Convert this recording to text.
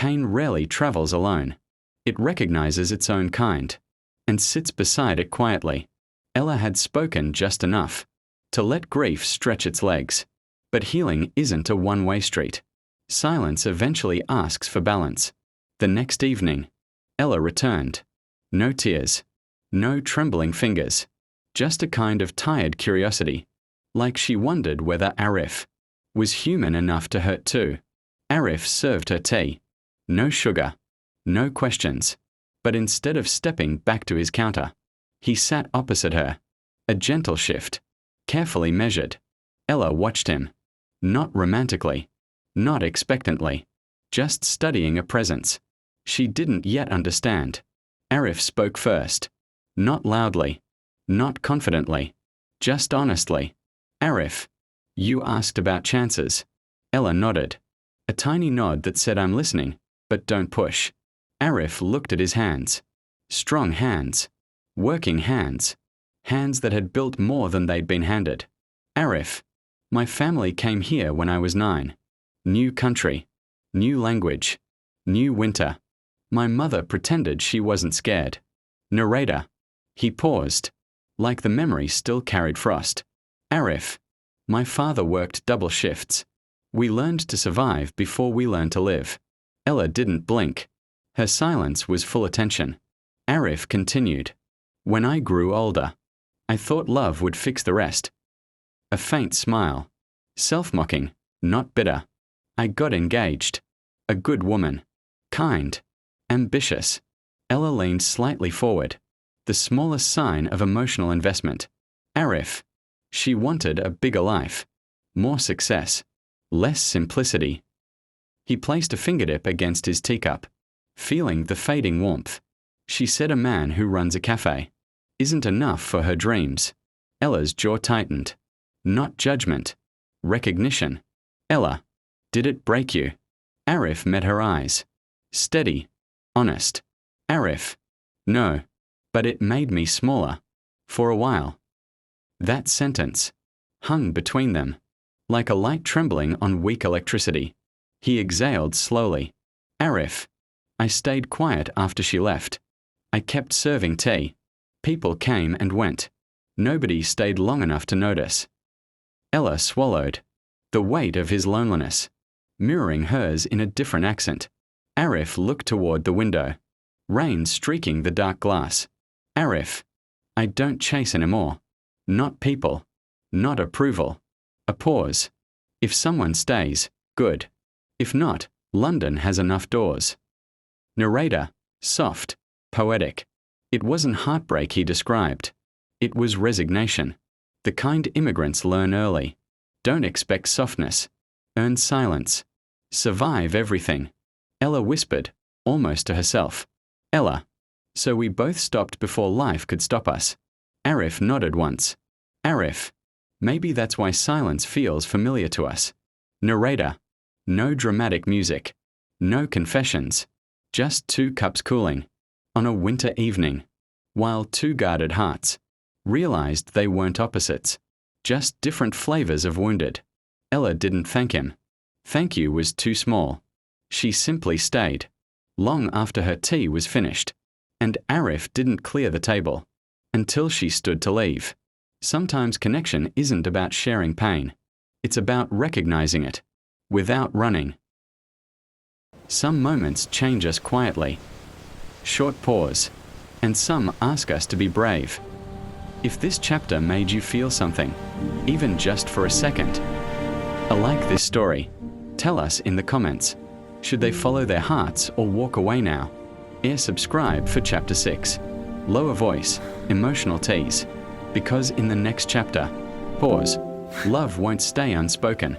pain rarely travels alone. It recognizes its own kind and sits beside it quietly. Ella had spoken just enough to let grief stretch its legs. But healing isn't a one-way street. Silence eventually asks for balance. The next evening, Ella returned. No tears, no trembling fingers, just a kind of tired curiosity, like she wondered whether Arif was human enough to hurt too. Arif served her tea. No sugar, no questions. But instead of stepping back to his counter, he sat opposite her. A gentle shift, carefully measured. Ella watched him. Not romantically, not expectantly, just studying a presence she didn't yet understand. Arif spoke first. Not loudly, not confidently, just honestly. Arif, you asked about chances. Ella nodded. A tiny nod that said I'm listening, but don't push. Arif looked at his hands. Strong hands. Working hands. Hands that had built more than they'd been handed. Arif, my family came here when I was 9. New country. New language. New winter. My mother pretended she wasn't scared. Narrator. He paused, like the memory still carried frost. Arif, my father worked double shifts. We learned to survive before we learned to live. Ella didn't blink. Her silence was full attention. Arif continued. When I grew older, I thought love would fix the rest. A faint smile. Self-mocking, not bitter. I got engaged. A good woman. Kind. Ambitious. Ella leaned slightly forward. The smallest sign of emotional investment. Arif. She wanted a bigger life. More success. Less simplicity. He placed a fingertip against his teacup, feeling the fading warmth. She said a man who runs a cafe isn't enough for her dreams. Ella's jaw tightened. Not judgment. Recognition. Ella, did it break you? Arif met her eyes. Steady. Honest. Arif. No. But it made me smaller. For a while. That sentence hung between them, like a light trembling on weak electricity. He exhaled slowly. Arif. I stayed quiet after she left. I kept serving tea. People came and went. Nobody stayed long enough to notice. Ella swallowed. The weight of his loneliness, mirroring hers in a different accent. Arif looked toward the window. Rain streaking the dark glass. Arif. I don't chase anymore. Not people. Not approval. A pause. If someone stays, good. If not, London has enough doors. Narrator. Soft. Poetic. It wasn't heartbreak he described. It was resignation. The kind immigrants learn early. Don't expect softness. Earn silence. Survive everything. Ella whispered, almost to herself. Ella. So we both stopped before life could stop us. Arif nodded once. Arif. Maybe that's why silence feels familiar to us. Narrator. No dramatic music. No confessions. Just 2 cups cooling. On a winter evening. While 2 guarded hearts realized they weren't opposites. Just different flavors of wounded. Ella didn't thank him. Thank you was too small. She simply stayed. Long after her tea was finished. And Arif didn't clear the table. Until she stood to leave. Sometimes connection isn't about sharing pain. It's about recognizing it. Without running. Some moments change us quietly. Short pause. And some ask us to be brave. If this chapter made you feel something, even just for a second, like this story, tell us in the comments. Should they follow their hearts or walk away now? Subscribe for chapter 6. Lower voice, emotional tease. Because in the next chapter, pause, love won't stay unspoken.